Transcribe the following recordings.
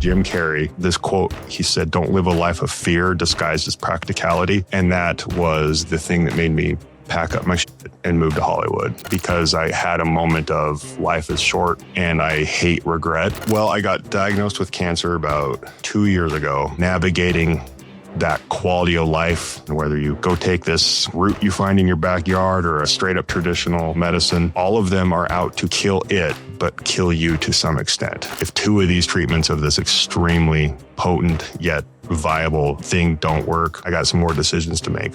Jim Carrey. This quote, he said, "Don't live a life of fear disguised as practicality." And that was the thing that made me pack up my shit and move to Hollywood, because I had a moment of life is short and I hate regret. Well, I got diagnosed with cancer about 2 years ago, navigating that quality of life, whether you go take this route you find in your backyard or a straight up traditional medicine, all of them are out to kill it, but kill you to some extent. If 2 of these treatments of this extremely potent yet viable thing don't work, I got some more decisions to make.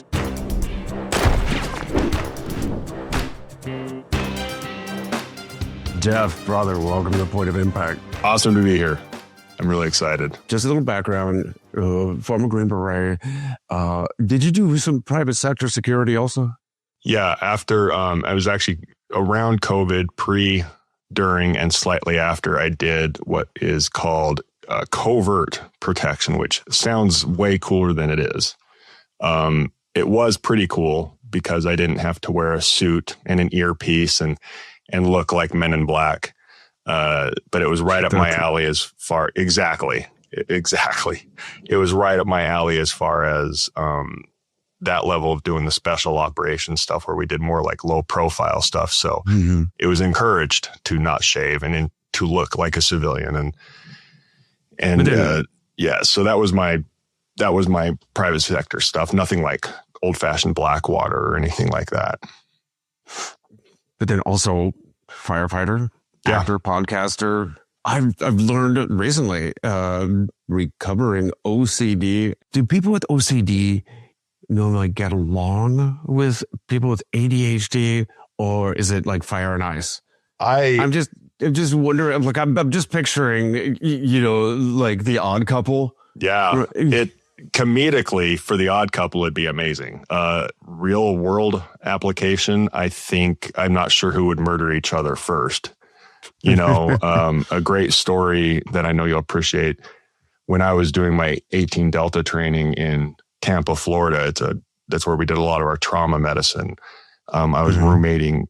Jeff, brother, welcome to Point of Impact. Awesome to be here. I'm really excited. Just a little background, former Green Beret. Did you do some private sector security also? Yeah, after, I was actually around COVID, pre, during, and slightly after, I did what is called covert protection, which sounds way cooler than it is. It was pretty cool because I didn't have to wear a suit and an earpiece and look like Men in Black. But it was right up my alley as far, exactly. It was right up my alley as far as, that level of doing the special operations stuff where we did more like low profile stuff. So it was encouraged to not shave and to look like a civilian. Yeah, so that was my private sector stuff. Nothing like old fashioned Blackwater or anything like that. But then also firefighter, actor, podcaster. I've learned recently, recovering OCD. Do people with OCD normally get along with people with ADHD, or is it like fire and ice? I'm just wondering. Like I'm just picturing, like The Odd Couple. Yeah, it comedically for The Odd Couple, it'd be amazing. Real world application, I'm not sure who would murder each other first. A great story that I know you'll appreciate. When I was doing my 18 Delta training in Tampa, Florida, that's where we did a lot of our trauma medicine. I was rooming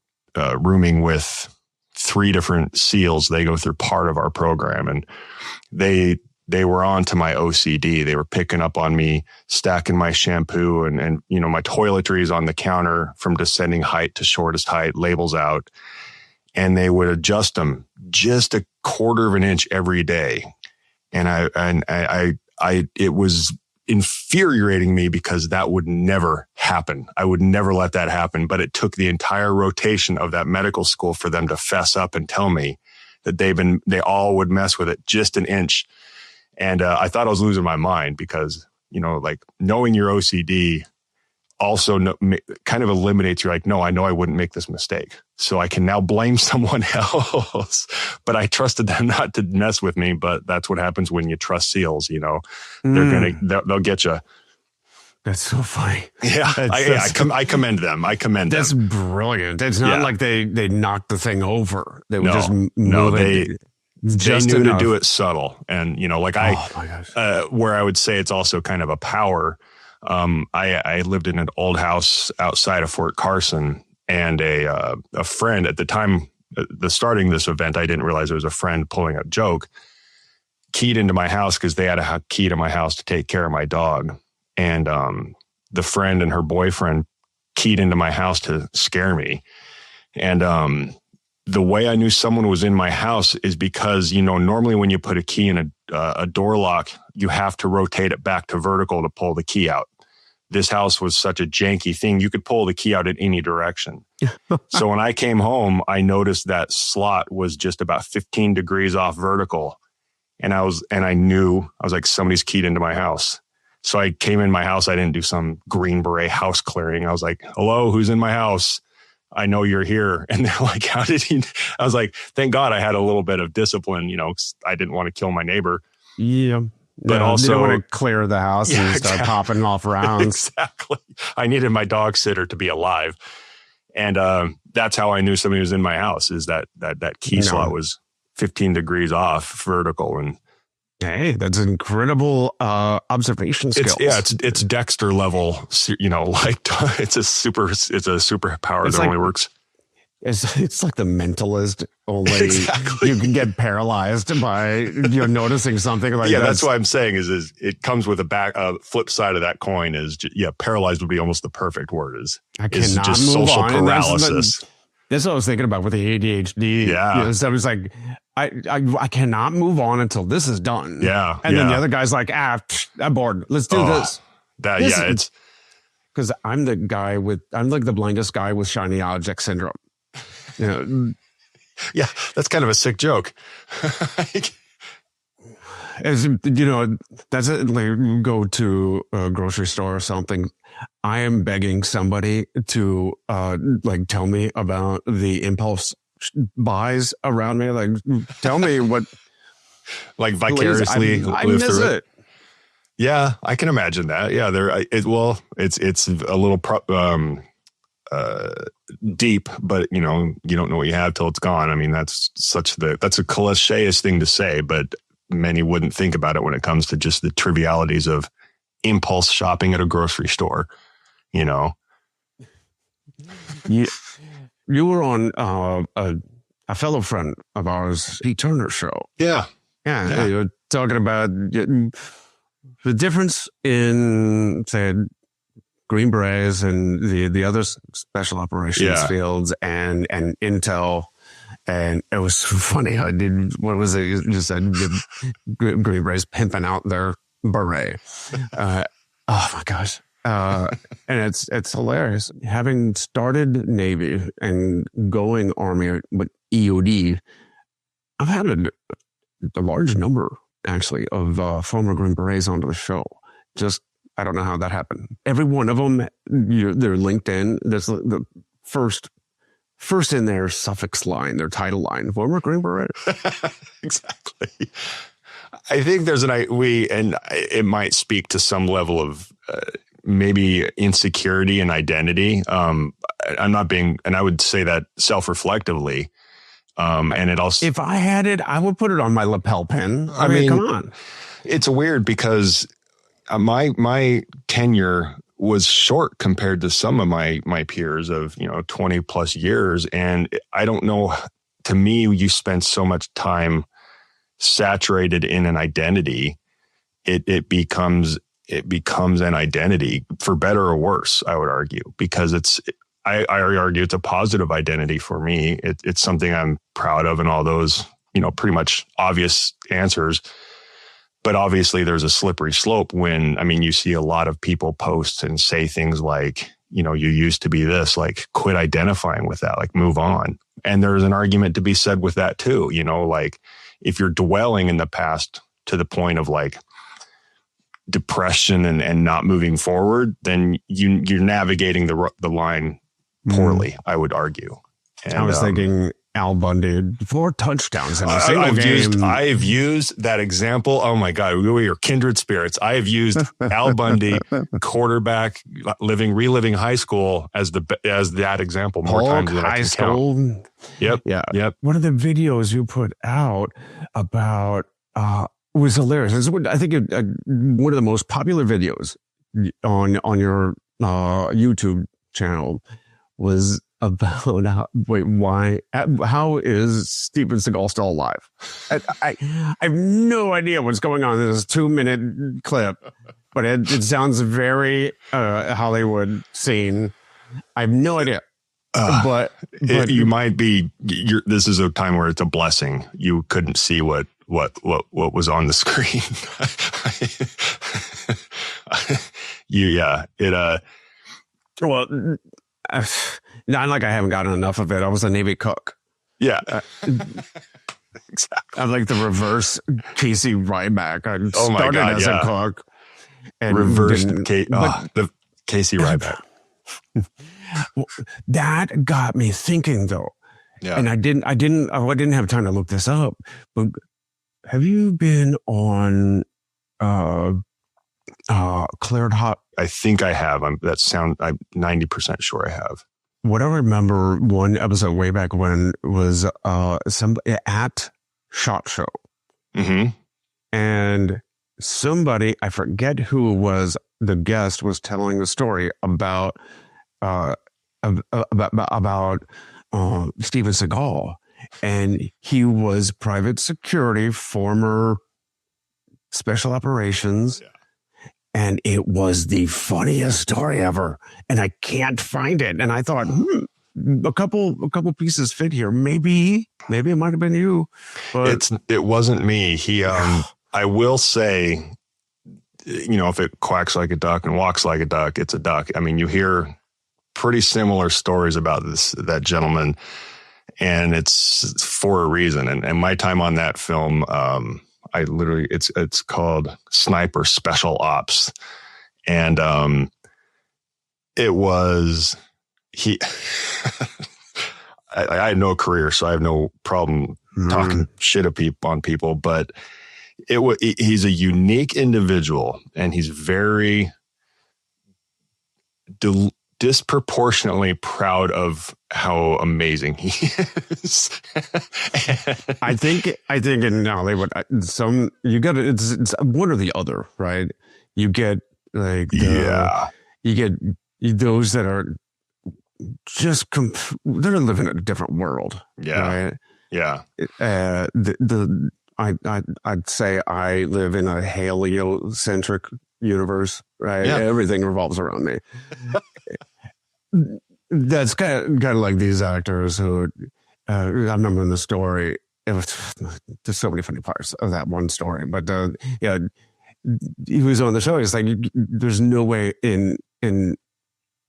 with 3 different SEALs. They go through part of our program, and they were on to my OCD. They were picking up on me, stacking my shampoo and my toiletries on the counter from descending height to shortest height, labels out. And they would adjust them just a quarter of an inch every day. And it was infuriating me because that would never happen. I would never let that happen. But it took the entire rotation of that medical school for them to fess up and tell me that they all would mess with it just an inch. And I thought I was losing my mind because, like knowing your OCD also kind of eliminates you. Like, no, I know I wouldn't make this mistake. So I can now blame someone else. But I trusted them not to mess with me. But that's what happens when you trust SEALs, they'll get you. That's so funny. Yeah, I commend them. That's them. Brilliant. It's not like they knocked the thing over. They would just move it. They knew enough to do it subtle. And, where I would say it's also kind of a power. I lived in an old house outside of Fort Carson, and a friend at the time, the starting this event, I didn't realize it was a friend pulling a joke, keyed into my house because they had a key to my house to take care of my dog. And the friend and her boyfriend keyed into my house to scare me. And the way I knew someone was in my house is because, normally when you put a key in a door lock, you have to rotate it back to vertical to pull the key out. This house was such a janky thing. You could pull the key out in any direction. So when I came home, I noticed that slot was just about 15 degrees off vertical. And I knew, I was like, somebody's keyed into my house. So I came in my house. I didn't do some Green Beret house clearing. I was like, hello, who's in my house? I know you're here. And they're like, how did he? I was like, thank God I had a little bit of discipline. I didn't want to kill my neighbor. Yeah. But also, you don't want to clear the house and start popping off rounds. Exactly. I needed my dog sitter to be alive. And that's how I knew somebody was in my house, is that key slot was 15 degrees off vertical. And hey, that's incredible observation skills. It's Dexter level, it's a superpower that only works. It's like The Mentalist, only Exactly. you can get paralyzed by noticing something like that. That's what I'm saying is it comes with a flip side of that coin is paralyzed would be almost the perfect word is just move social on. paralysis. That's what I was thinking about with the ADHD. Yeah. So I was like, I cannot move on until this is done. Yeah. And then the other guy's like, I'm bored. Let's do this. It's because I'm like the blindest guy with shiny object syndrome. Yeah, that's kind of a sick joke. As that's it. Like, go to a grocery store or something. I am begging somebody to tell me about the impulse buys around me. Like, tell me what, like vicariously I live miss through it. Yeah, I can imagine that. Yeah, it's a little deep, but you don't know what you have till it's gone. I mean, that's a cliche-ish thing to say, but many wouldn't think about it when it comes to just the trivialities of impulse shopping at a grocery store. You were on a fellow friend of ours, Pete Turner show. Yeah. You were talking about the difference in, say, Green Berets and the other special operations fields and Intel. And it was funny. What was it? You just said Green Berets pimping out their beret. Oh my gosh. And it's hilarious. Having started Navy and going Army with EOD, I've had a large number actually of former Green Berets onto the show. Just, I don't know how that happened. Every one of them, their LinkedIn, there's the first in their suffix line, their title line, former Green Beret. Exactly. I think and it might speak to some level of maybe insecurity and identity. I'm not being, and I would say that self-reflectively. And it also, if I had it, I would put it on my lapel pin. I mean, come on. It's weird because my tenure was short compared to some of my peers of 20 plus years, and I don't know. To me, you spend so much time saturated in an identity, it becomes an identity, for better or worse. I would argue, because I argue it's a positive identity for me. It's something I'm proud of, and all those pretty much obvious answers. But obviously there's a slippery slope when, you see a lot of people post and say things like, you used to be this, like quit identifying with that, like move on. And there's an argument to be said with that too. Like if you're dwelling in the past to the point of like depression and not moving forward, then you're navigating the line poorly, I would argue. And I was thinking Al Bundy, 4 touchdowns in a single game. I've used that example. Oh my God, we are kindred spirits. I have used Al Bundy, quarterback, reliving high school as that example more times than I can count. Yep. Yeah. Yep. One of the videos you put out about was hilarious. I think one of the most popular videos on your YouTube channel was about how is Steven Seagal still alive? I have no idea what's going on in this 2-minute clip, but it sounds very Hollywood scene. I have no idea. But you might be. This is a time where it's a blessing. You couldn't see what was on the screen. Not like I haven't gotten enough of it. I was a Navy cook. Yeah. Exactly. I'm like the reverse Casey Ryback. I started as a cook. And the Casey Ryback. Well, that got me thinking though. Yeah. And I didn't have time to look this up, but have you been on Cleared Hot? I think I have. I'm 90% sure I have. What I remember, one episode way back when was somebody at SHOT Show. Mm-hmm. And somebody, I forget who it was, the guest was telling the story about Steven Seagal, and he was private security, former special operations. Yeah. And it was the funniest story ever. And I can't find it. And I thought, a couple pieces fit here. Maybe it might have been you. But it wasn't me. He I will say, if it quacks like a duck and walks like a duck, it's a duck. I mean, you hear pretty similar stories about that gentleman, and it's for a reason. And my time on that film, I literally, it's called Sniper Special Ops. And it was, I had no career, so I have no problem talking shit on people, but he's a unique individual, and he's very disproportionately proud of how amazing he is. I think in Hollywood, it's one or the other, right? You get like you get those that are just they're living in a different world. Yeah, right? Yeah. I'd say I live in a heliocentric universe, right? Yeah. Everything revolves around me. That's kind of like these actors who I remember in the story. There's so many funny parts of that one story, but he was on the show. He's like, there's no way in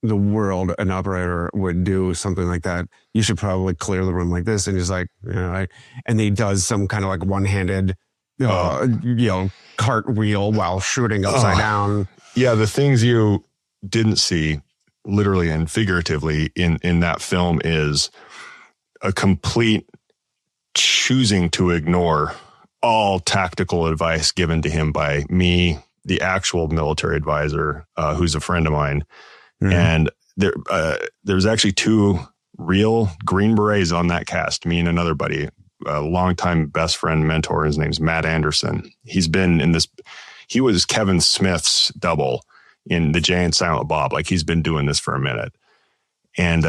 the world an operator would do something like that. You should probably clear the room like this. And he's like, and he does some kind of like one-handed, cartwheel while shooting upside down. Yeah, the things you didn't see, literally and figuratively, in that film is a complete choosing to ignore all tactical advice given to him by me, the actual military advisor, who's a friend of mine. Mm-hmm. And there's actually 2 real Green Berets on that cast, me and another buddy, a longtime best friend, mentor. His name's Matt Anderson. He's been in this, he was Kevin Smith's double in the Jay and Silent Bob. Like, he's been doing this for a minute. And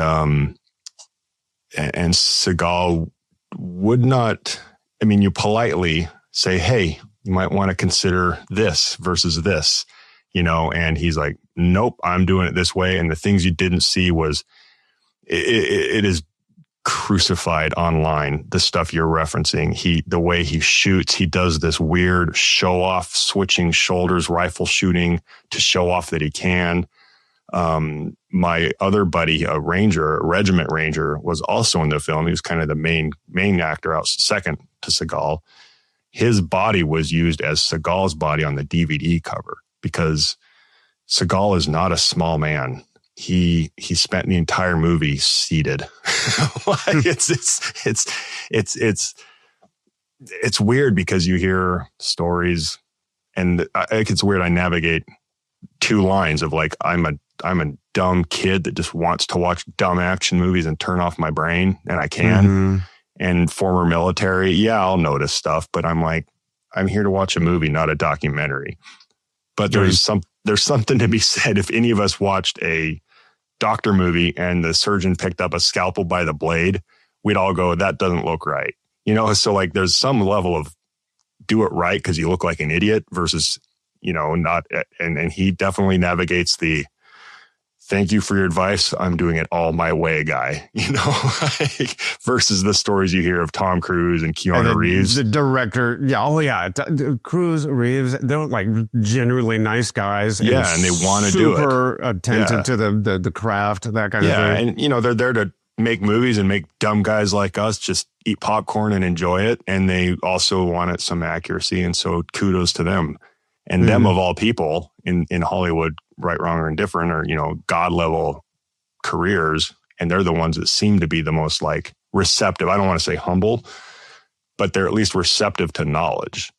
Seagal would not, you politely say, hey, you might want to consider this versus this, and he's like, nope, I'm doing it this way. And the things you didn't see was it is crucified online. The stuff you're referencing, the way he shoots, he does this weird show off, switching shoulders, rifle shooting to show off that he can. My other buddy, a regiment ranger, was also in the film. He was kind of the main actor, out second to Seagal. His body was used as Seagal's body on the DVD cover, because Seagal is not a small man. He spent the entire movie seated. It's weird, because you hear stories, and it's weird. I navigate 2 lines of like, I'm a dumb kid that just wants to watch dumb action movies and turn off my brain, and I can. Mm-hmm. And former military, I'll notice stuff, but I'm like, I'm here to watch a movie, not a documentary. But there's something to be said. If any of us watched a doctor movie and the surgeon picked up a scalpel by the blade, we'd all go, that doesn't look right. So like, there's some level of do it right because you look like an idiot versus, not. And he definitely navigates the thank you for your advice, I'm doing it all my way guy, versus the stories you hear of Tom Cruise and Keanu Reeves. The director, Cruise, Reeves, they're like genuinely nice guys. And they want to do it. Super attentive to the craft, that kind of thing. And, they're there to make movies and make dumb guys like us just eat popcorn and enjoy it. And they also wanted some accuracy. And so kudos to them. And them, of all people in Hollywood, right, wrong, or indifferent, or, God level careers. And they're the ones that seem to be the most like receptive. I don't want to say humble, but they're at least receptive to knowledge.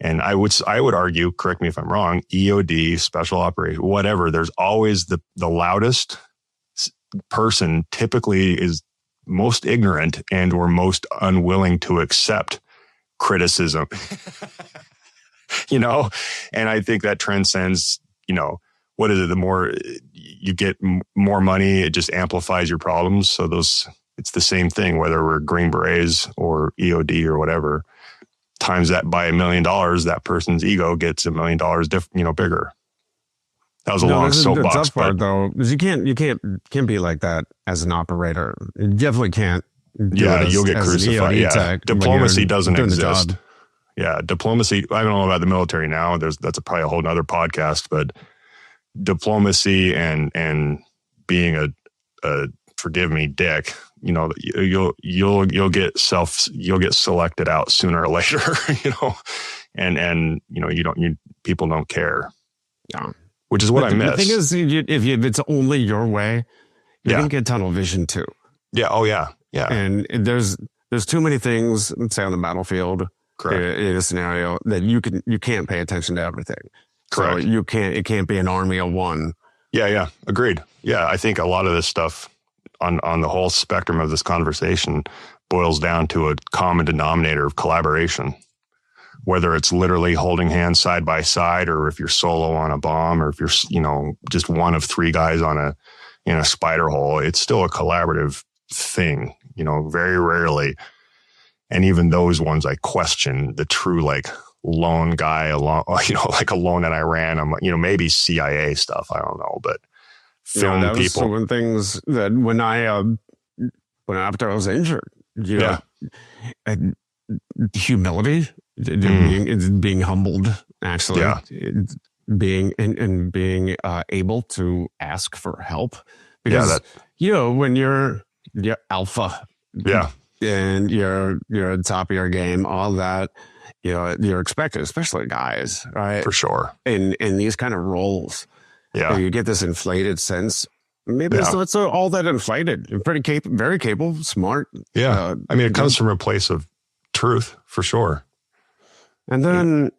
And I would argue, correct me if I'm wrong, EOD, special operation, whatever, there's always the loudest person typically is most ignorant and or most unwilling to accept criticism. And I think that transcends, what is it? The more you get more money, it just amplifies your problems. So those It's the same thing, whether we're Green Berets or EOD or whatever. Times that by $1 million, that person's ego gets $1 million bigger. That was a long soapbox. The tough part, though, is you can't be like that as an operator. You definitely can't. You'll get crucified. Yeah, diplomacy doesn't exist. Yeah, diplomacy. I don't know about the military now. That's probably a whole nother podcast. But diplomacy and being a forgive me, dick. You'll get selected out sooner or later. People don't care. Yeah. Which is what I miss. The thing is, if it's only your way, you're going to get tunnel vision too. Yeah. Oh, yeah. Yeah. And there's too many things, let's say on the battlefield, correct, in a scenario that you can't pay attention to everything. Correct. So it can't be an army of one. Yeah. Yeah. Agreed. Yeah. I think a lot of this stuff on the whole spectrum of this conversation boils down to a common denominator of collaboration. Whether it's literally holding hands side by side, or if you're solo on a bomb, or if you're, just one of 3 guys in a spider hole, it's still a collaborative thing, very rarely. And even those ones, I question the true, like, lone guy alone, like alone in Iran. I'm, maybe CIA stuff. I don't know, but film that was people. One things that after I was injured, humility. Being humbled, actually, being able to ask for help, because when you're alpha, and you're at the top of your game, all that, you're expected, especially guys, right? For sure. In these kind of roles, you get this inflated sense. Maybe it's all that inflated. You're pretty very capable, smart. Yeah, it comes from a place of truth, for sure. And then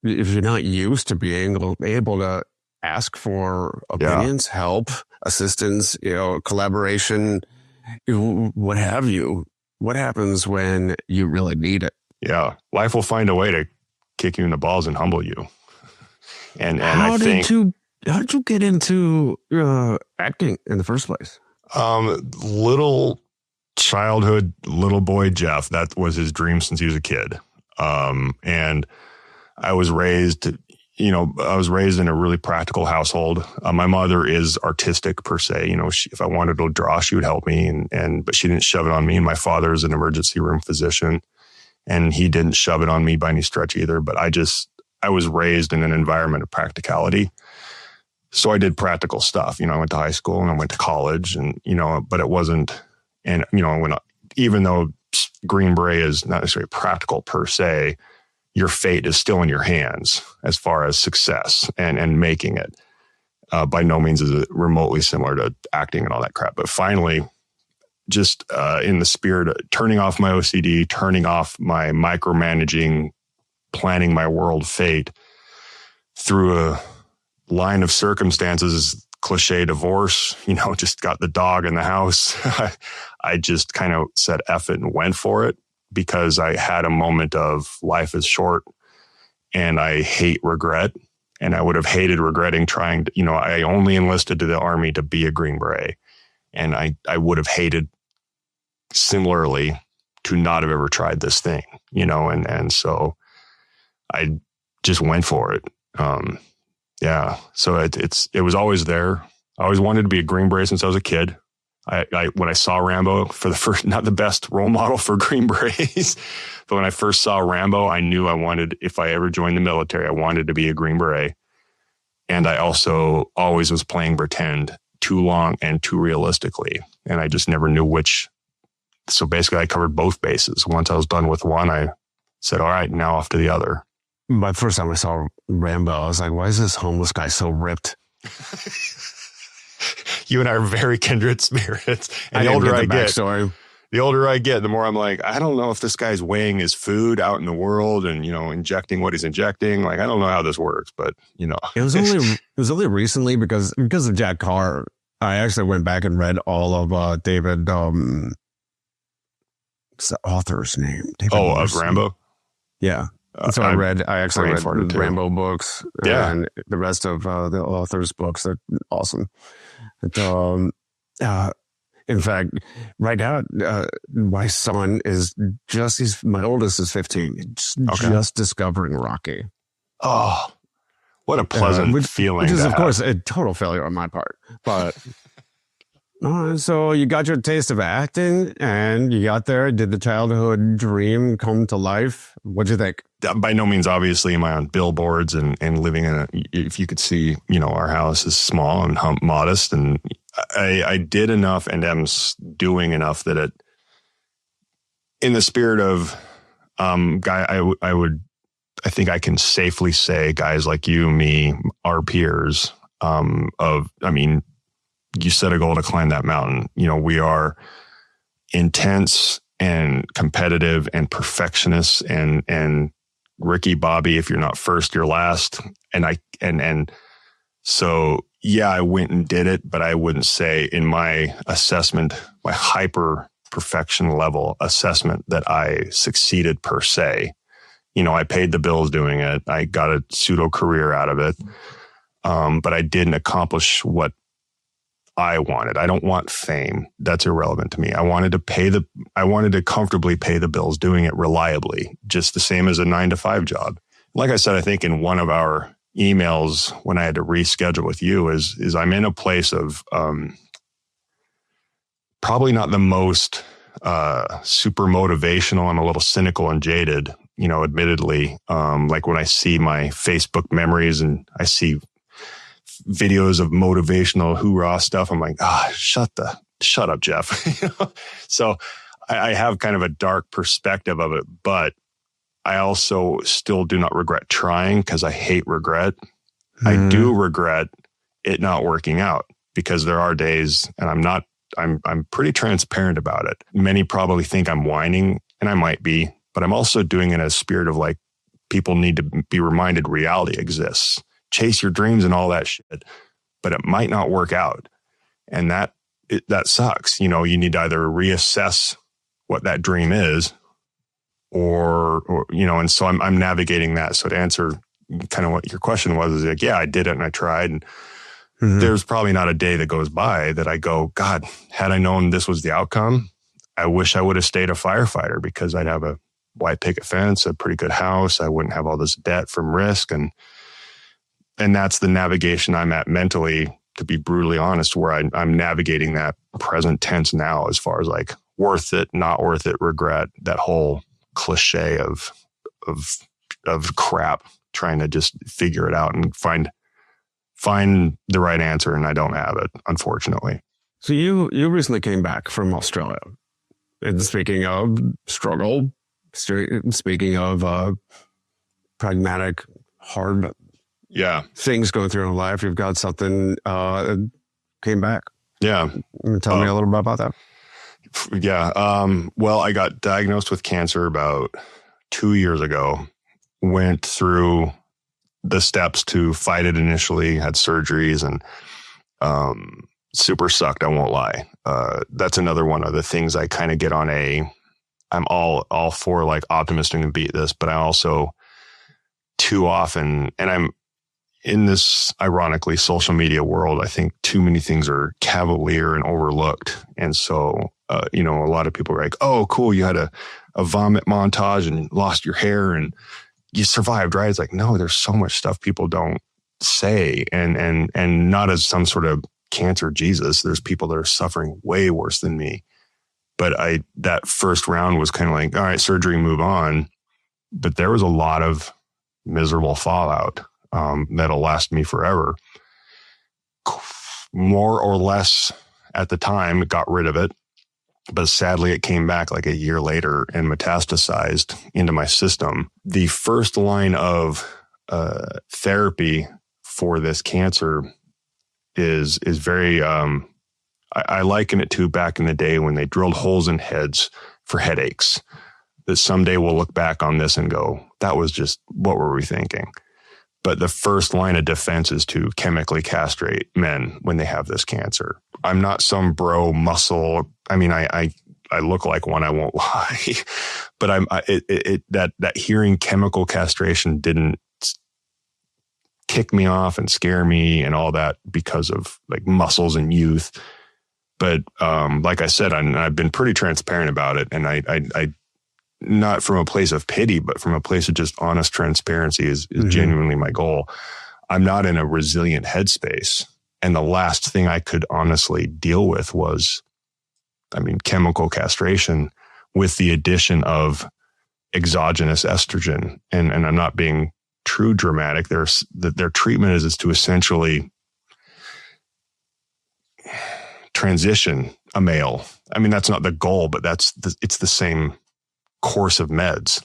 if you're not used to being able to ask for opinions, help, assistance, collaboration, what have you, what happens when you really need it? Yeah. Life will find a way to kick you in the balls and humble you. And how did you get into acting in the first place? Little childhood, little boy Jeff, that was his dream since he was a kid. And I was raised in a really practical household. My mother is artistic per se. If I wanted to draw, she would help me, but she didn't shove it on me. And my father is an emergency room physician, and he didn't shove it on me by any stretch either. But I was raised in an environment of practicality. So I did practical stuff. I went to high school and I went to college, and, but it wasn't, and, even though Green Beret is not necessarily practical per se, your fate is still in your hands as far as success and making it. By no means is it remotely similar to acting and all that crap. But finally, just in the spirit of turning off my OCD, turning off my micromanaging, planning my world fate through a line of circumstances, cliche divorce, just got the dog in the house. I just kind of said F it and went for it, because I had a moment of life is short and I hate regret. And I would have hated regretting trying to, I only enlisted to the Army to be a Green Beret. And I would have hated similarly to not have ever tried this thing, and so I just went for it. So it was always there. I always wanted to be a Green Beret since I was a kid. When I saw Rambo for the first, not the best role model for Green Berets, but when I first saw Rambo, I knew I wanted, if I ever joined the military, I wanted to be a Green Beret. And I also always was playing pretend too long and too realistically. And I just never knew which. So basically I covered both bases. Once I was done with one, I said, all right, now off to the other. My first time I saw Rambo, I was like, why is this homeless guy so ripped? You and I are very kindred spirits. And the older I get, the more I'm like, I don't know if this guy's weighing his food out in the world and, injecting what he's injecting. Like, I don't know how this works, but It was only recently because of Jack Carr. I actually went back and read all of David, what's the author's name? David of Rambo? Yeah. So I actually read the Rambo books and the rest of the author's books. They're awesome. In fact, right now, my son is my oldest is 15, just discovering Rocky. Oh, what a pleasant feeling. Which is, of course, a total failure on my part. But so you got your taste of acting and you got there. Did the childhood dream come to life? What'd you think? By no means, obviously, am I on billboards and living in if you could see, our house is small and modest. And I did enough and am doing enough that it, in the spirit of, I think I can safely say guys like you, me, our peers, you set a goal to climb that mountain. We are intense and competitive and perfectionists and Ricky Bobby, if you're not first, you're last. So yeah, I went and did it, but I wouldn't say in my assessment, my hyper perfection level assessment, that I succeeded per se. I paid the bills doing it. I got a pseudo career out of it. But I didn't accomplish what I wanted. I don't want fame. That's irrelevant to me. I wanted to comfortably pay the bills doing it reliably, just the same as a 9-to-5 job. Like I said, I think in one of our emails when I had to reschedule with you is I'm in a place of, probably not the most, super motivational. I'm a little cynical and jaded, admittedly. Like when I see my Facebook memories and I see videos of motivational hoorah stuff, I'm like, shut up, Jeff. So I have kind of a dark perspective of it, but I also still do not regret trying because I hate regret. I do regret it not working out because there are days, and I'm pretty transparent about it. Many probably think I'm whining, and I might be, but I'm also doing it in a spirit of like, people need to be reminded reality exists. Chase your dreams and all that shit, but it might not work out. And that sucks. You need to either reassess what that dream is or and so I'm navigating that. So to answer kind of what your question was, is like, yeah, I did it and I tried. And there's probably not a day that goes by that I go, God, had I known this was the outcome, I wish I would have stayed a firefighter because I'd have a white picket fence, a pretty good house. I wouldn't have all this debt from risk. And that's the navigation I'm at mentally, to be brutally honest, where I'm navigating that present tense now as far as like worth it, not worth it, regret, that whole cliche of crap, trying to just figure it out and find the right answer. And I don't have it, unfortunately. So you recently came back from Australia. And speaking of struggle, speaking of pragmatic, hard things going through in life, you've got something came back. Yeah. Tell me a little bit about that. Yeah. Well, I got diagnosed with cancer about 2 years ago, went through the steps to fight it initially, had surgeries, and super sucked, I won't lie. That's another one of the things I kind of get on I'm all for like optimistic and beat this, but I also too often, and I'm in this ironically social media world, I think too many things are cavalier and overlooked. And so, a lot of people are like, oh, cool, you had a vomit montage and lost your hair and you survived, right? It's like, no, there's so much stuff people don't say, and not as some sort of cancer Jesus. There's people that are suffering way worse than me. But that first round was kind of like, all right, surgery, move on. But there was a lot of miserable fallout that'll last me forever. More or less at the time, got rid of it. But sadly, it came back like a year later and metastasized into my system. The first line of therapy for this cancer is very, I liken it to back in the day when they drilled holes in heads for headaches. That someday we'll look back on this and go, that was just, what were we thinking? But the first line of defense is to chemically castrate men when they have this cancer. I'm not some bro muscle. I mean, I look like one, I won't lie, but that hearing chemical castration didn't kick me off and scare me and all that because of like muscles and youth. But like I said, I've been pretty transparent about it. And I not from a place of pity, but from a place of just honest transparency is genuinely my goal. I'm not in a resilient headspace. And the last thing I could honestly deal with was, chemical castration with the addition of exogenous estrogen. And I'm not being true dramatic. Their treatment is to essentially transition a male. That's not the goal, but it's the same course of meds.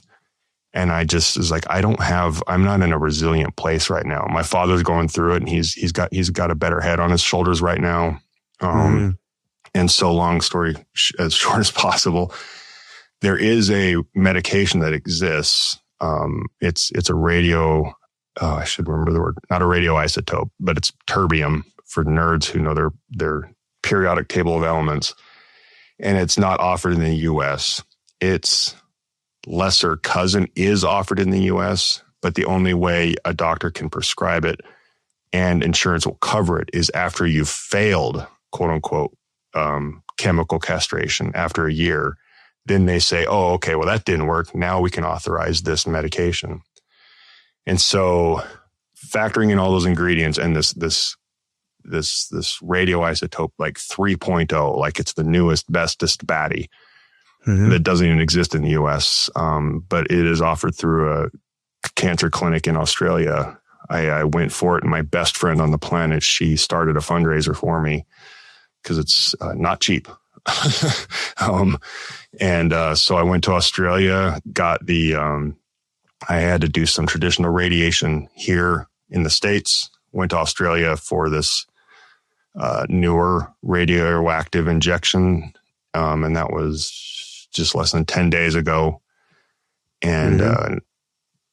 And I just was like, I'm not in a resilient place right now. My father's going through it, and he's got a better head on his shoulders right now. And so, long story as short as possible, there is a medication that exists. It's a radio. I should remember the word. Not a radioisotope, but it's terbium for nerds who know their periodic table of elements. And it's not offered in the U.S. Its lesser cousin is offered in the U.S., but the only way a doctor can prescribe it and insurance will cover it is after you've failed, quote unquote, chemical castration after a year. Then they say, oh, okay, well, that didn't work. Now we can authorize this medication. And so factoring in all those ingredients and this radioisotope, like 3.0, like it's the newest, bestest baddie that doesn't even exist in the US. But it is offered through a cancer clinic in Australia. I went for it, and my best friend on the planet, she started a fundraiser for me because it's not cheap. So I went to Australia, got I had to do some traditional radiation here in the States, went to Australia for this newer radioactive injection. And that was just less than 10 days ago. And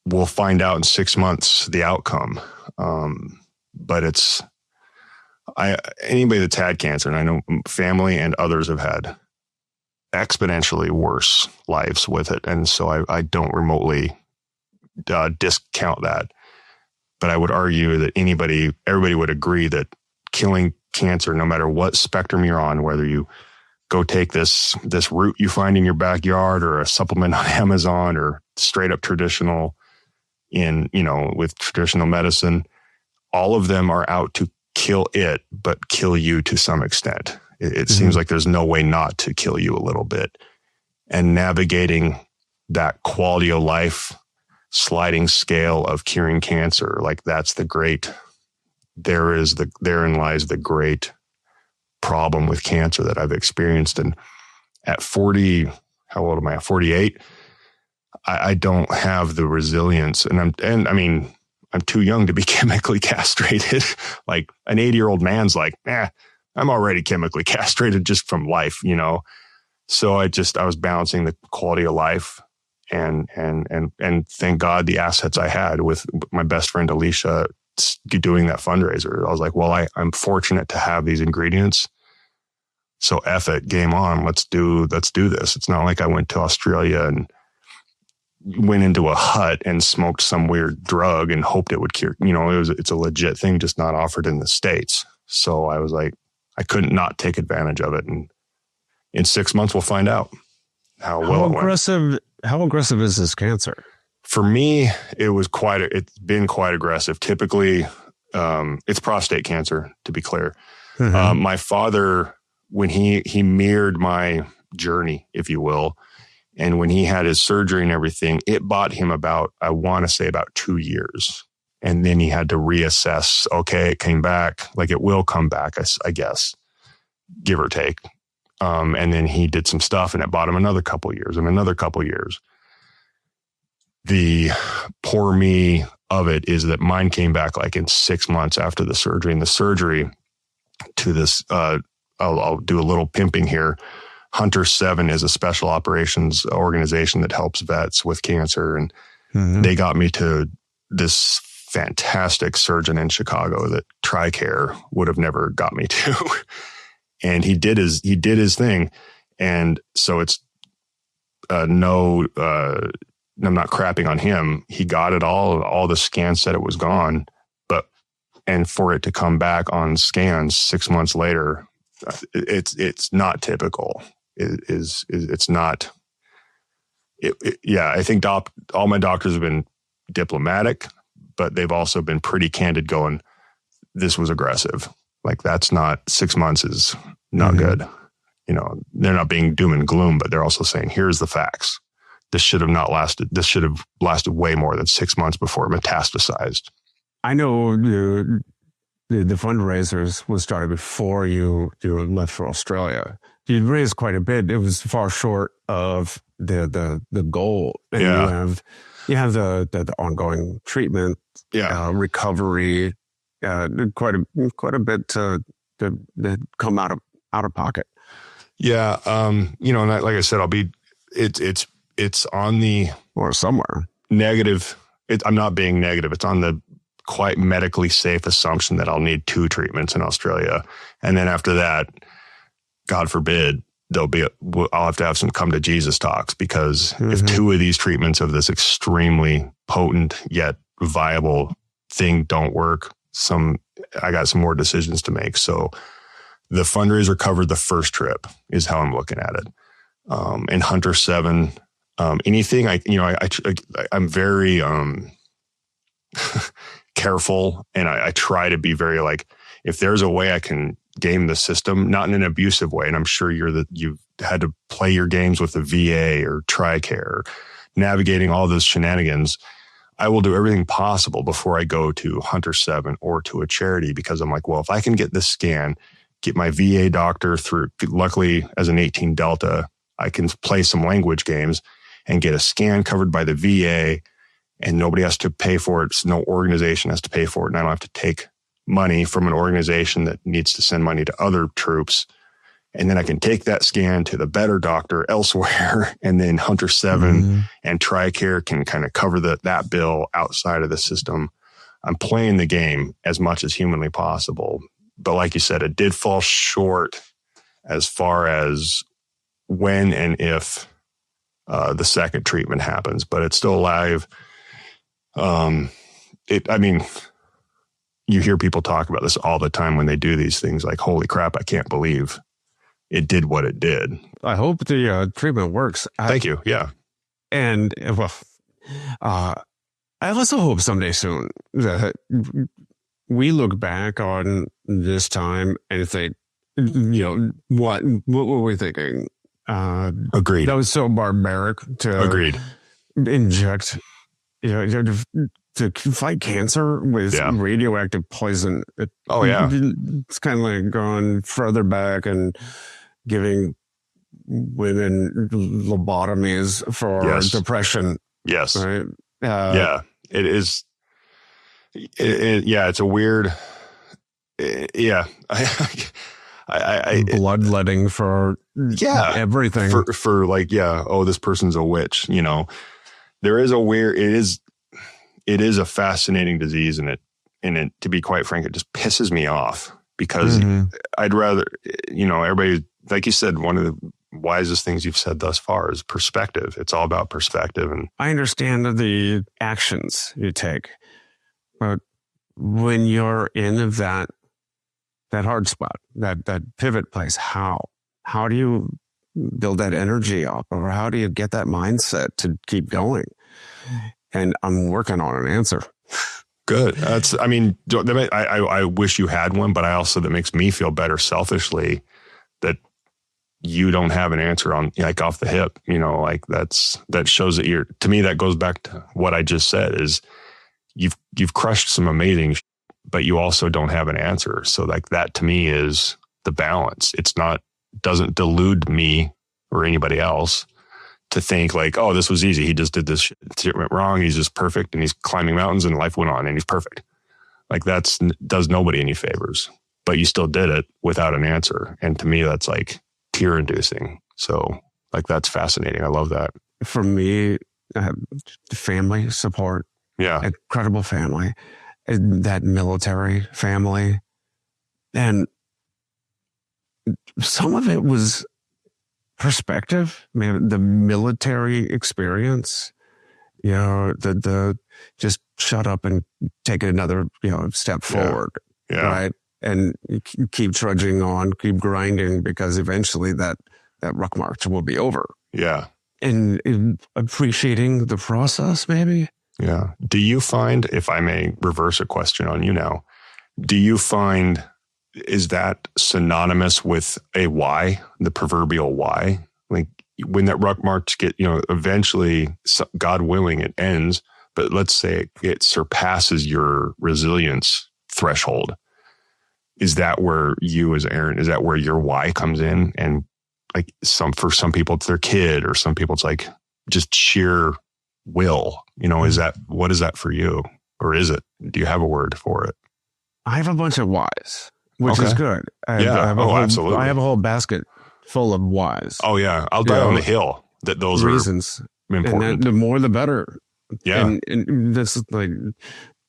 we'll find out in 6 months the outcome. But anybody that's had cancer, and I know family and others have had exponentially worse lives with it. And so I don't remotely discount that. But I would argue that everybody would agree that killing cancer, no matter what spectrum you're on, whether you go take this root you find in your backyard or a supplement on Amazon or straight up traditional with traditional medicine, all of them are out to kill it, but kill you to some extent. It seems like there's no way not to kill you a little bit. And navigating that quality of life sliding scale of curing cancer, like therein lies the great problem with cancer that I've experienced. And at 40, how old am I? 48. I don't have the resilience, and I'm too young to be chemically castrated. Like an 80-year-old man's like, I'm already chemically castrated just from life, So I was balancing the quality of life and thank God the assets I had with my best friend Alicia doing that fundraiser. I was like, well, I'm fortunate to have these ingredients. So F it, game on. Let's do this. It's not like I went to Australia and went into a hut and smoked some weird drug and hoped it would cure. It's a legit thing, just not offered in the States. So I was like, I couldn't not take advantage of it. And in 6 months, we'll find out how aggressive is this cancer? For me, it's been quite aggressive. Typically, it's prostate cancer, to be clear. My father, when he mirrored my journey, if you will, and when he had his surgery and everything, it bought him about 2 years. And then he had to reassess. Okay, it came back. Like it will come back, I guess, give or take. And then he did some stuff and it bought him another couple of years and another couple of years. The poor me of it is that mine came back like in 6 months after the surgery. And the surgery to this, I'll do a little pimping here. Hunter 7 is a special operations organization that helps vets with cancer. And they got me to this fantastic surgeon in Chicago that TRICARE would have never got me to. And he did his thing. And so it's I'm not crapping on him. He got it all the scans said it was gone, and for it to come back on scans 6 months later, it's not typical. It's not. Yeah, I think all my doctors have been diplomatic, but they've also been pretty candid going, this was aggressive. Like, that's not 6 months is not good. You know, they're not being doom and gloom, but they're also saying, here's the facts. This should have lasted way more than 6 months before it metastasized. I know the fundraisers was started before you left for Australia. You'd raised quite a bit. It was far short of the goal. And you have the ongoing treatment, recovery, quite a bit to come out of pocket. Yeah, you know, and like I said, it's on the or somewhere negative. I'm not being negative. It's on the quite medically safe assumption that I'll need 2 treatments in Australia, and then after that, God forbid, I'll have to have some come to Jesus talks, because if 2 of these treatments of this extremely potent yet viable thing don't work, I got some more decisions to make. So the fundraiser covered the first trip is how I'm looking at it. And Hunter 7, anything I'm very careful, and I try to be very like, if there's a way I can game the system, not in an abusive way, and I'm sure you've had to play your games with the VA or TRICARE, navigating all those shenanigans, I will do everything possible before I go to Hunter 7 or to a charity, because I'm like, well, if I can get this scan, get my VA doctor through, luckily as an 18 Delta, I can play some language games and get a scan covered by the VA, and nobody has to pay for it. So no organization has to pay for it. And I don't have to take money from an organization that needs to send money to other troops. And then I can take that scan to the better doctor elsewhere. And then Hunter 7 and TRICARE can kind of cover that bill outside of the system. I'm playing the game as much as humanly possible. But like you said, it did fall short as far as when and if the second treatment happens, but it's still alive. You hear people talk about this all the time when they do these things, like, holy crap, I can't believe it did what it did. I hope the treatment works. Thank you. Yeah. And I also hope someday soon that we look back on this time and think, what were we thinking? Agreed. That was so barbaric to inject, to fight cancer with radioactive poison. It's kind of like going further back and giving women lobotomies for depression. Yes. Right? It is. It's a weird. Bloodletting for everything. For like, this person's a witch. There is a weird. It is a fascinating disease, and it, to be quite frank, it just pisses me off, because I'd rather, everybody, like you said, one of the wisest things you've said thus far is perspective. It's all about perspective. And I understand the actions you take, but when you're in that hard spot, that pivot place, how do you build that energy up, or how do you get that mindset to keep going? And I'm working on an answer. Good. I wish you had one, but that makes me feel better selfishly that you don't have an answer on, like, off the hip, that shows that to me, that goes back to what I just said, is you've crushed some amazing, but you also don't have an answer. So like, that to me is the balance. Doesn't delude me or anybody else to think like, oh, this was easy. He just did this shit wrong. He's just perfect, and he's climbing mountains, and life went on, and he's perfect. Like, does nobody any favors, but you still did it without an answer. And to me, that's like tear inducing. So like, that's fascinating. I love that. For me, family support, incredible family, that military family. And some of it was perspective. I mean, the military experience, the just shut up and take another, step forward. Yeah. Right. and keep trudging on, keep grinding, because eventually that ruck march will be over. Yeah. And appreciating the process, maybe. Yeah. Do you find, if I may reverse a question on you now, do you find, is that synonymous with a why, the proverbial why? Like when that ruck march eventually, God willing, it ends, but let's say it surpasses your resilience threshold. Is that where you as Aaron, is that where your why comes in? And like for some people it's their kid, or some people it's like just sheer will, what is that for you? Or is it, do you have a word for it? I have a bunch of whys, which is good. Absolutely. I have a whole basket full of whys. Oh yeah. I'll die on the hill that those reasons are important. And the more, the better. Yeah. And this is like,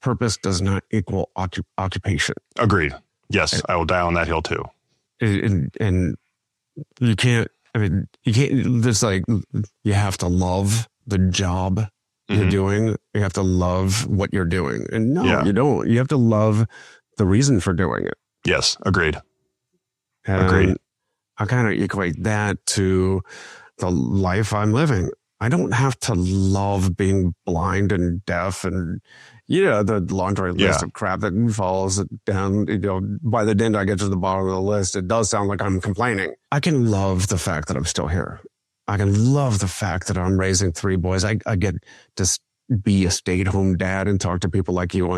purpose does not equal occupation. Agreed. Yes. I will die on that hill too. And you can't, there's like, you have to love the job you're doing. You have to love what you're doing. And no, you don't. You have to love the reason for doing it. Yes. Agreed. Agreed. I kind of equate that to the life I'm living. I don't have to love being blind and deaf and, the laundry list of crap that falls down. By the end I get to the bottom of the list, it does sound like I'm complaining. I can love the fact that I'm still here. I can love the fact that I'm raising 3 boys. I get to be a stay-at-home dad and talk to people like you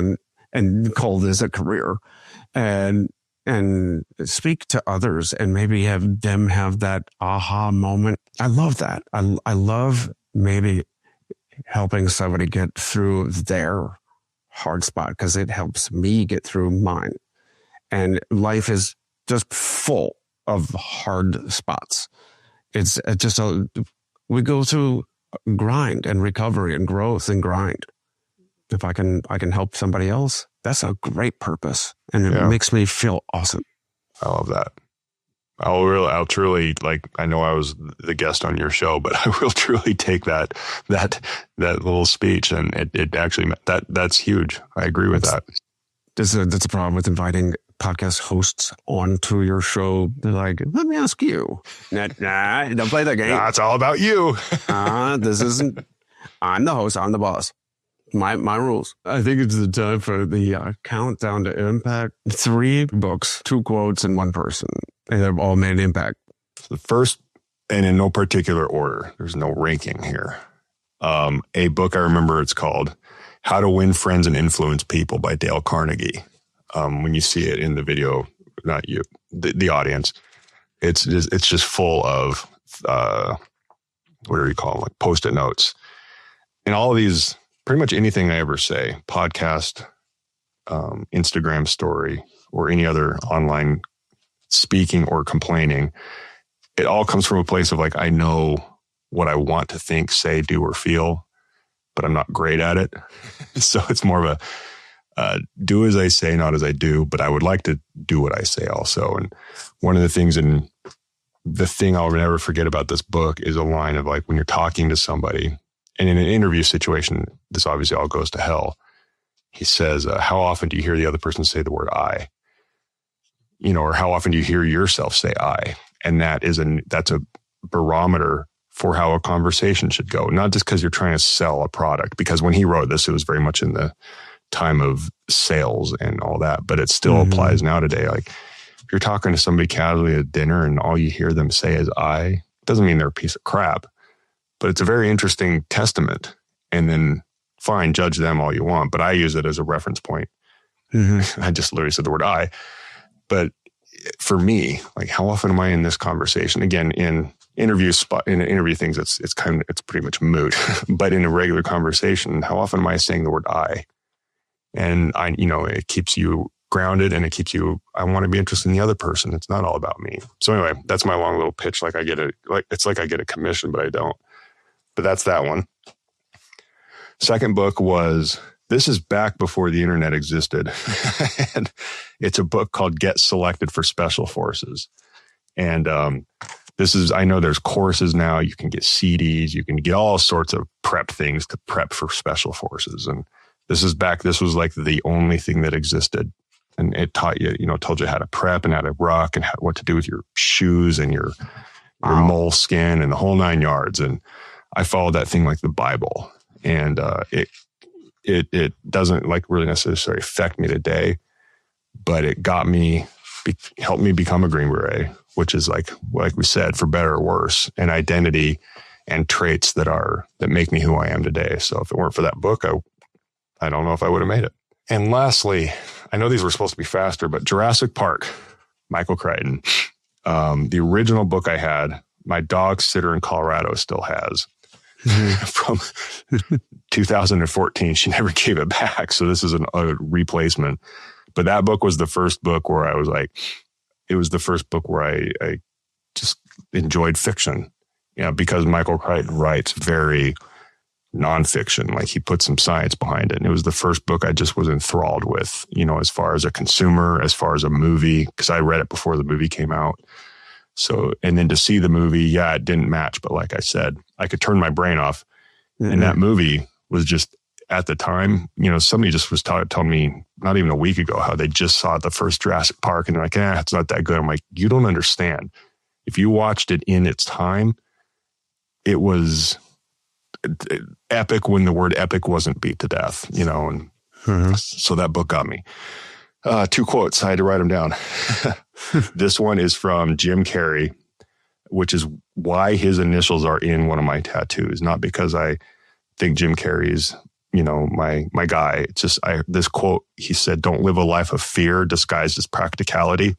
and call this a career and speak to others and maybe have them have that aha moment. I love that. I love maybe helping somebody get through their hard spot because it helps me get through mine. And life is just full of hard spots. It's just we go through grind and recovery and growth and grind. If I can help somebody else, that's a great purpose. And it makes me feel awesome. I love that. I'll truly, like, I know I was the guest on your show, but I will truly take that little speech, and it actually, that's huge. I agree with that. That's a problem with inviting podcast hosts onto your show. They're like, let me ask you. Nah, don't play that game. Nah, it's all about you. This isn't, I'm the host, I'm the boss. My rules. I think it's the time for the countdown to impact. 3 books, 2 quotes, and 1 person. And they've all made an impact. The first, and in no particular order, there's no ranking here. A book I remember, it's called How to Win Friends and Influence People by Dale Carnegie. When you see it in the video, not you, the audience, it's just full of, what do you call them? Like Post-it notes. And all of these, pretty much anything I ever say, podcast, Instagram story, or any other online speaking or complaining, it all comes from a place of like, I know what I want to think, say, do, or feel, but I'm not great at it. So it's more of a do as I say, not as I do, but I would like to do what I say also. And one of the things, and the thing I'll never forget about this book is a line of like, when you're talking to somebody, and in an interview situation, this obviously all goes to hell. He says, how often do you hear the other person say the word I? Or how often do you hear yourself say I? And that's a barometer for how a conversation should go. Not just because you're trying to sell a product, because when he wrote this, it was very much in the time of sales and all that, but it still applies now today. Like if you're talking to somebody casually at dinner and all you hear them say is I, doesn't mean they're a piece of crap. But it's a very interesting testament. And then fine, judge them all you want. But I use it as a reference point. I just literally said the word I. But for me, like how often am I in this conversation? Again, in interview things, it's pretty much moot. But in a regular conversation, how often am I saying the word I? And it keeps you grounded and it keeps you, I want to be interested in the other person. It's not all about me. So anyway, that's my long little pitch. It's like I get a commission, but I don't. But that's that one. Second book this is back before the internet existed. And it's a book called Get Selected for Special Forces. And I know there's courses now. You can get CDs. You can get all sorts of prep things to prep for special forces. And this was like the only thing that existed and it taught you, told you how to prep and how to ruck and what to do with your shoes and your moleskin and the whole 9 yards. And I followed that thing like the Bible. And it doesn't like really necessarily affect me today, but it got me, helped me become a Green Beret, which is like we said, for better or worse, an identity and traits that make me who I am today. So if it weren't for that book, I don't know if I would have made it. And lastly, I know these were supposed to be faster, but Jurassic Park, Michael Crichton, the original book I had, my dog sitter in Colorado still has. From 2014. She never gave it back. So this is a replacement. But that book was the first book where I was like, it was the first book where I just enjoyed fiction. Because Michael Crichton writes very nonfiction. Like he put some science behind it. And it was the first book I just was enthralled with, as far as a consumer, as far as a movie, because I read it before the movie came out. So, and then to see the movie, it didn't match. But like I said, I could turn my brain off. Mm-hmm. And that movie was just, at the time, somebody just was telling me not even a week ago how they just saw the first Jurassic Park and they're like, it's not that good. I'm like, you don't understand. If you watched it in its time, it was epic when the word epic wasn't beat to death, and so that book got me. 2 quotes. I had to write them down. This one is from Jim Carrey, which is why his initials are in one of my tattoos. Not because I think Jim Carrey's, my guy. It's just, this quote, he said, "Don't live a life of fear disguised as practicality."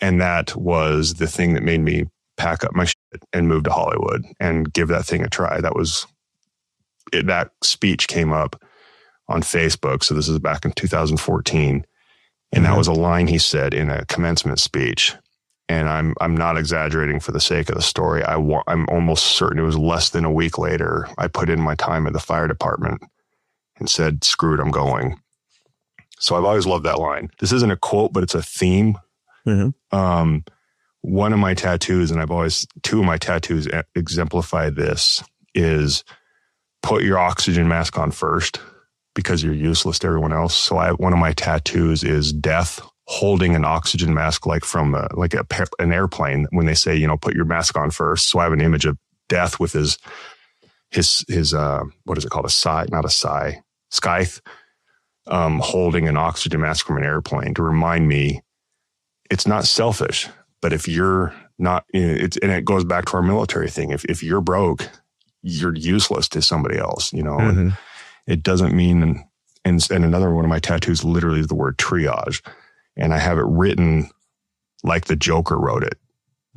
And that was the thing that made me pack up my shit and move to Hollywood and give that thing a try. That speech came up on Facebook. So this is back in 2014. And that was a line he said in a commencement speech. And I'm not exaggerating for the sake of the story. I'm almost certain it was less than a week later, I put in my time at the fire department and said, "Screw it, I'm going." So I've always loved that line. This isn't a quote, but it's a theme. Mm-hmm. One of my tattoos, and 2 of my tattoos exemplify this, is put your oxygen mask on first because you're useless to everyone else. So one of my tattoos is death holding an oxygen mask, like from an airplane, when they say, put your mask on first. So I have an image of death with his what is it called? Scythe, holding an oxygen mask from an airplane to remind me it's not selfish, but if you're not, and it goes back to our military thing. If you're broke, you're useless to somebody else, Mm-hmm. And it doesn't mean, and another one of my tattoos literally is the word triage. And I have it written like the Joker wrote it,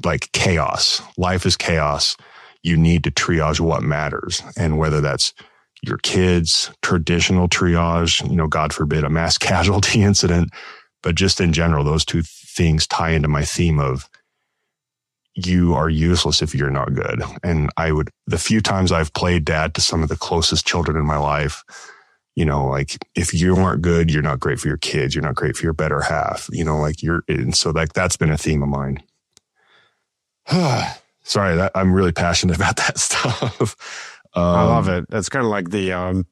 like chaos. Life is chaos. You need to triage what matters. And whether that's your kids, traditional triage, God forbid, a mass casualty incident, but just in general, those 2 things tie into my theme of you are useless if you're not good. And the few times I've played dad to some of the closest children in my life, like if you aren't good, you're not great for your kids. You're not great for your better half, and so that's been a theme of mine. Sorry, I'm really passionate about that stuff. I love it. That's kind of like the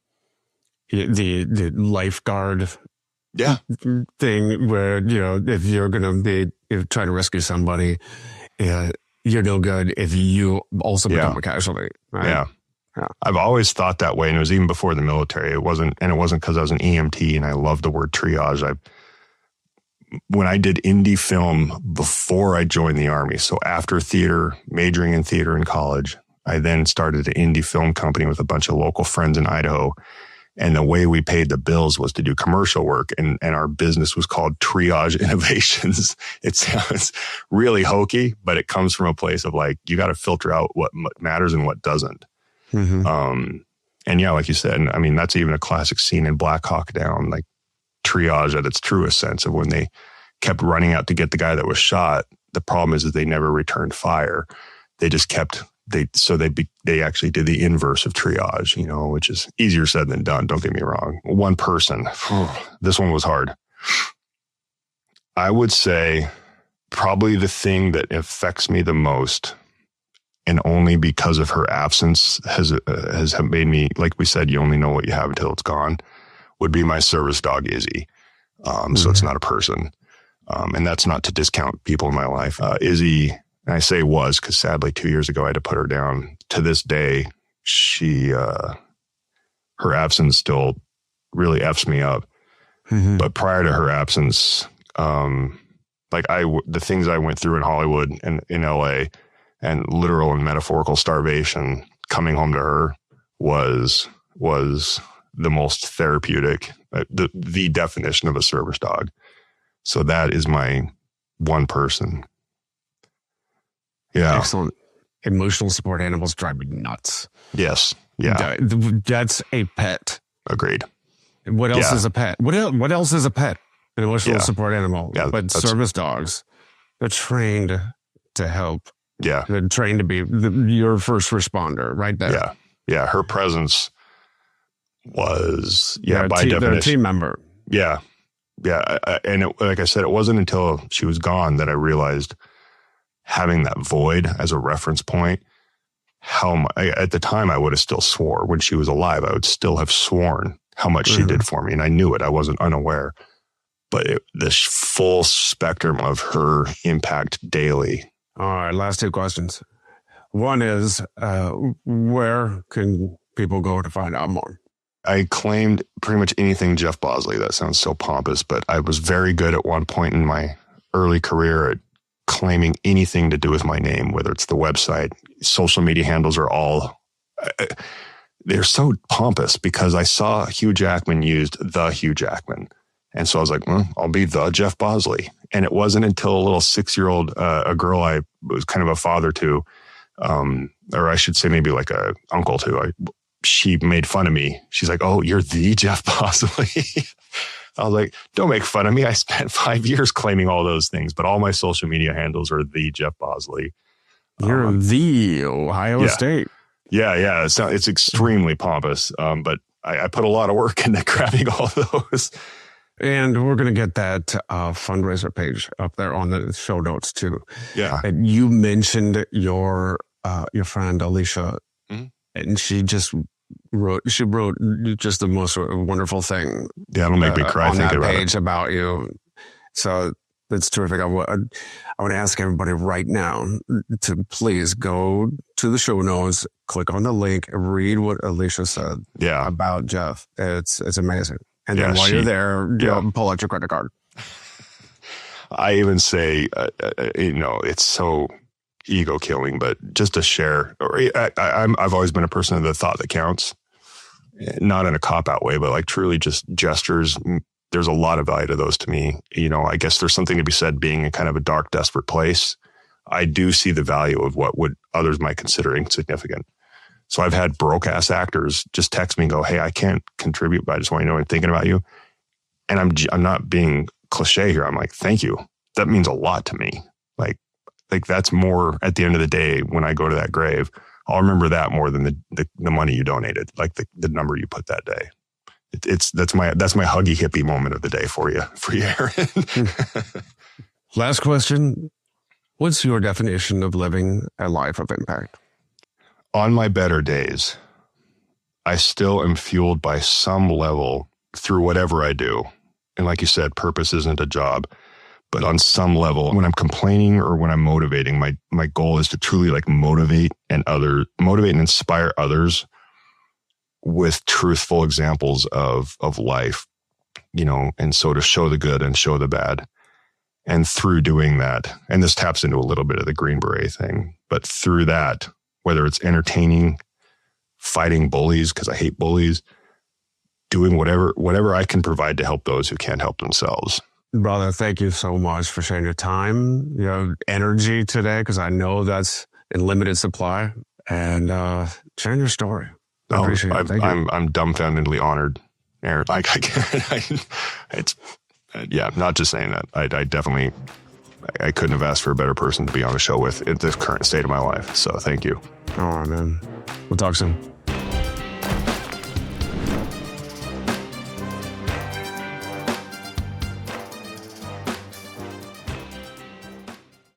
lifeguard thing where, if you're going to be trying to rescue somebody, you're no good if you also become a casualty. Right? Yeah. I've always thought that way. And it was even before the military. It wasn't because I was an EMT and I love the word triage. When I did indie film before I joined the Army, so after theater, majoring in theater in college, I then started an indie film company with a bunch of local friends in Idaho. And the way we paid the bills was to do commercial work. And our business was called Triage Innovations. It sounds really hokey, but it comes from a place of like, you got to filter out what matters and what doesn't. Mm-hmm. And like you said, I mean, that's even a classic scene in Black Hawk Down, like triage at its truest sense of when they kept running out to get the guy that was shot. The problem is that they never returned fire. They just kept, they actually did the inverse of triage, which is easier said than done. Don't get me wrong. One person, this one was hard. I would say probably the thing that affects me the most, and only because of her absence has made me, like we said, you only know what you have until it's gone, would be my service dog, Izzy. So it's not a person. And that's not to discount people in my life. Izzy, and I say was, because sadly 2 years ago I had to put her down. To this day, her absence still really F's me up. Mm-hmm. But prior to her absence, the things I went through in Hollywood and in LA, and literal and metaphorical starvation, coming home to her was the most therapeutic, the definition of a service dog. So that is my one person. Yeah. Excellent. Emotional support animals drive me nuts. Yes. Yeah. That's a pet. Agreed. What else is a pet? What else is a pet? An emotional support animal. Yeah, but service dogs, they're trained to help. Yeah. They're trained to be your first responder right there. Yeah. Yeah. Her presence was, by definition. They're a team member. Yeah. Yeah. Like I said, it wasn't until she was gone that I realized having that void as a reference point, at the time I would have still swore. When she was alive, I would still have sworn how much she did for me. And I knew it. I wasn't unaware. But this full spectrum of her impact daily. All right. Last two questions. One is, where can people go to find out more? I claimed pretty much anything Jeff Bosley. That sounds so pompous, but I was very good at one point in my early career at claiming anything to do with my name, whether it's the website, social media handles are all, they're so pompous because I saw Hugh Jackman used the Hugh Jackman. And so I was like, I'll be the Jeff Bosley. And it wasn't until a little 6-year-old, a girl I was kind of a father to, or I should say maybe like a uncle to, she made fun of me. She's like, "Oh, you're the Jeff Bosley." I was like, don't make fun of me. I spent 5 years claiming all those things, but all my social media handles are the Jeff Bosley. You're the Ohio State. Yeah. It's extremely pompous. But I put a lot of work into grabbing all those. And we're going to get that fundraiser page up there on the show notes too. Yeah. And you mentioned your friend Alicia, and she wrote just the most wonderful thing. Yeah, it'll make me cry thinking about it. On that page about you. So that's terrific. I want to ask everybody right now to please go to the show notes, click on the link, read what Alicia said about Jeff. It's amazing. And then while you're there, pull out your credit card. I even say, it's so ego killing, but just to share. I've always been a person of the thought that counts, not in a cop out way, but like truly just gestures. There's a lot of value to those to me. I guess there's something to be said being in kind of a dark, desperate place. I do see the value of what others might consider insignificant. So I've had broke ass actors just text me and go, "Hey, I can't contribute, but I just want you to know I'm thinking about you." And I'm not being cliche here. I'm like, thank you. That means a lot to me. Like that's more at the end of the day when I go to that grave. I'll remember that more than the money you donated, like the number you put that day. That's my huggy hippie moment of the day for you, Aaron. Last question. What's your definition of living a life of impact? On my better days, I still am fueled by some level through whatever I do. And like you said, purpose isn't a job, but on some level, when I'm complaining or when I'm motivating, my goal is to truly like motivate and inspire others with truthful examples of life, and so to show the good and show the bad. And through doing that, and this taps into a little bit of the Green Beret thing, but through that, whether it's entertaining, fighting bullies, because I hate bullies, doing whatever I can provide to help those who can't help themselves. Brother, thank you so much for sharing your time, your energy today, because I know that's in limited supply, and sharing your story. I appreciate it. Thank you. I'm dumbfoundedly honored, Aaron. Not just saying that. I definitely, I couldn't have asked for a better person to be on a show with at this current state of my life. So thank you. All right, man. We'll talk soon.